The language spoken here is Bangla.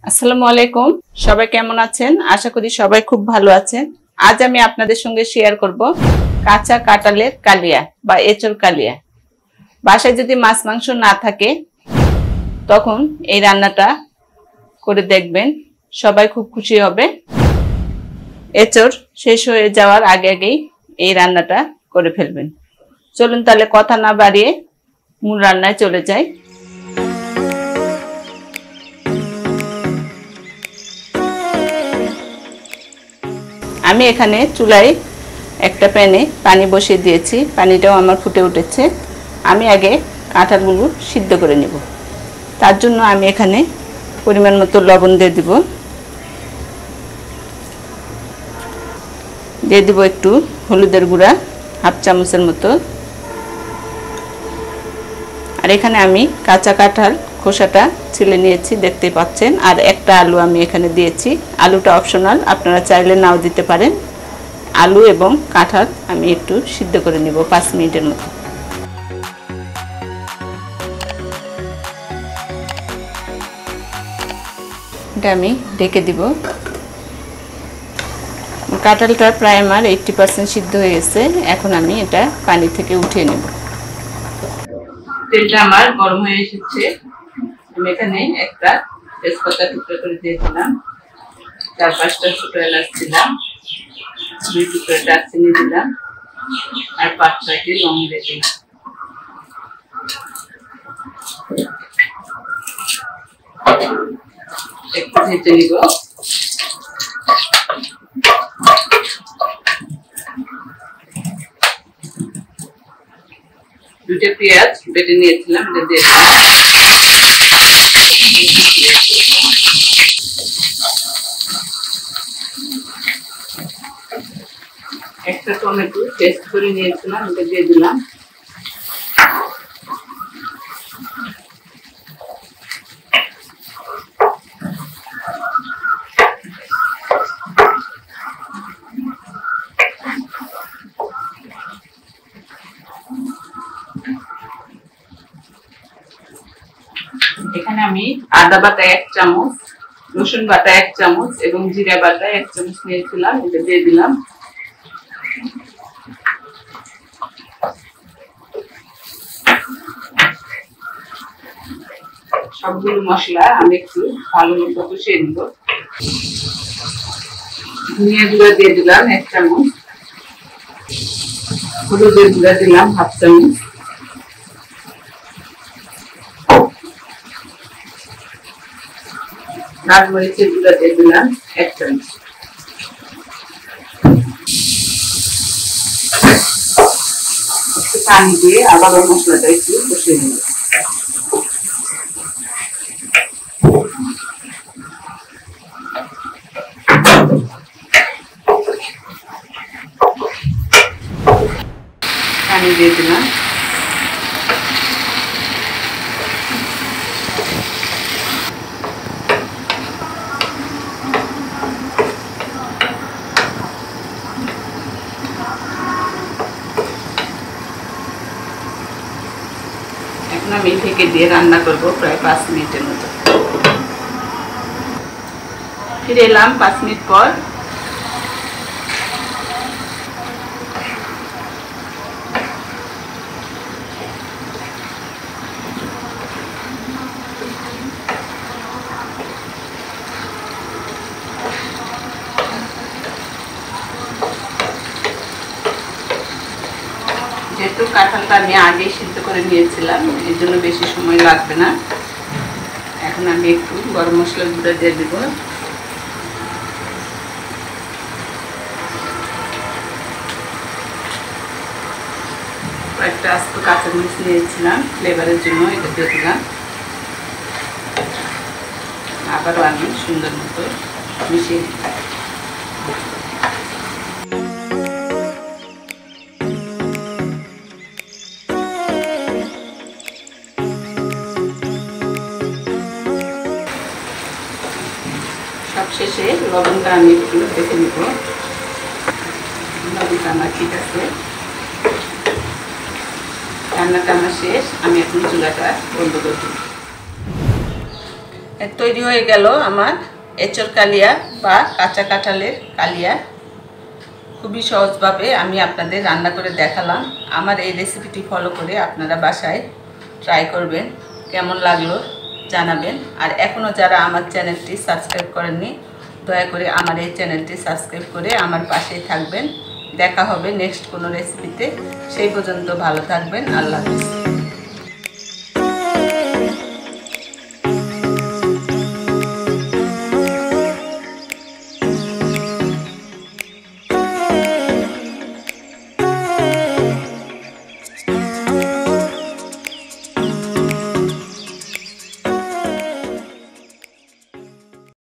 আসসালামু আলাইকুম। সবাই কেমন আছেন? আশা করি সবাই খুব ভালো আছেন। আজ আমি আপনাদের সঙ্গে শেয়ার করব কাঁচা কাঁঠালের কালিয়া বা এঁচোড় কালিয়া। বাসায় যদি মাছ মাংস না থাকে তখন এই রান্নাটা করে দেখবেন, সবাই খুব খুশি হবে। এঁচোড় শেষ হয়ে যাওয়ার আগে আগেই এই রান্নাটা করে ফেলবেন। চলুন তাহলে কথা না বাড়িয়ে মূল রান্নায় চলে যাই। আমি এখানে চুলায় একটা প্যানে পানি বসিয়ে দিয়েছি, পানিটাও আমার ফুটে উঠেছে। আমি আগে কাঁঠালগুলো সিদ্ধ করে নেব। তার জন্য আমি এখানে পরিমাণ মতো লবণ দিয়ে দিব একটু হলুদের গুঁড়া হাফ চামচের মতো। আর এখানে আমি কাঁচা কাঁঠাল খোসাটা ছিলে নিয়েছি, দেখতে পাচ্ছেন। আর একটা আলু আমি এখানে দিয়েছি, আলুটা অপশনাল, আপনারা চাইলে নাও দিতে পারেন। আলু এবং কাঁঠাল আমি একটু সিদ্ধ করে নেব 5 মিনিটের মতো। এটা আমি ঢেকে দিব। কাঁঠালটা প্রায় আমার 80% সিদ্ধ হয়ে গেছে। এখন আমি এটা পানি থেকে উঠিয়ে নেব। তেলটা আমার গরম হয়ে এসেছে। আমি এখানে একটা তেজপাতা টুকরো করে দিয়ে দিলাম, 4-5টা ছোটো এলাচ দিলাম, 2 টুকরো দারচিনি দিলাম, আর 5-6টি লং দিয়ে দিলাম। একটু ভেজে নিব। দুটো পেঁয়াজ বেটে নিয়েছিলাম, এটা দিয়ে দিলাম। একটা টমেটো পেস্ট করে নিয়েছিলাম, এটা দিয়ে দিলাম। এখানে আমি আদা বাটা 1 চামচ, রসুন বাটা 1 চামচ এবং জিরা বাটা 1 চামচ নিয়েছিলাম, এটা দিয়ে দিলাম। সবগুলো মশলা আমি একটু ভালো মতো কষিয়ে নিব। ধনিয়া গুঁড়া দিয়ে দিলাম 1 চামচ, হলুদের গুঁড়া দিলাম হাফ চামচ, লাল মরিচের গুঁড়া দিয়ে দিলাম 1 চামচ। একটু পানি দিয়ে আবার মশলাটা একটু কষিয়ে নিব। পানি দিয়ে দিলাম। এখন আমি ঢেকে দিয়ে রান্না করব প্রায় 5 মিনিটের মতো। ফিরে এলাম 5 মিনিট পর। যেহেতু কাঁঠালটা আমি আগে সিদ্ধ করে নিয়েছিলাম, এর জন্য বেশি সময় লাগবে না। এখন আমি একটু গরম মশলার গুঁড়া দিয়ে দেব। কয়েকটা আস্ত কাঁচামরিচ নিয়েছিলাম ফ্লেভারের জন্য, এটা দিয়ে দিলাম। আবারও আমি সুন্দর মতো মিশিয়ে দিলাম। সবশেষে লবণটা আমি একটু দেখে নিব, লবণটা আমার ঠিক আছে। রান্নাটা আমার শেষ, আমি এখন চুলাটা বন্ধ করে দিই। তৈরি হয়ে গেল আমার এঁচোড় কালিয়া বা কাঁচা কাঁঠালের কালিয়া। খুবই সহজভাবে আমি আপনাদের রান্না করে দেখালাম। আমার এই রেসিপিটি ফলো করে আপনারা বাসায় ট্রাই করবেন, কেমন লাগলো জানাবেন। আর এখনও যারা আমার চ্যানেলটি সাবস্ক্রাইব করেননি, দয়া করে আমার এই চ্যানেলটি সাবস্ক্রাইব করে আমার পাশেই থাকবেন। দেখা হবে নেক্সট কোনো রেসিপিতে। সেই পর্যন্ত ভালো থাকবেন। আল্লাহ হাফেজ।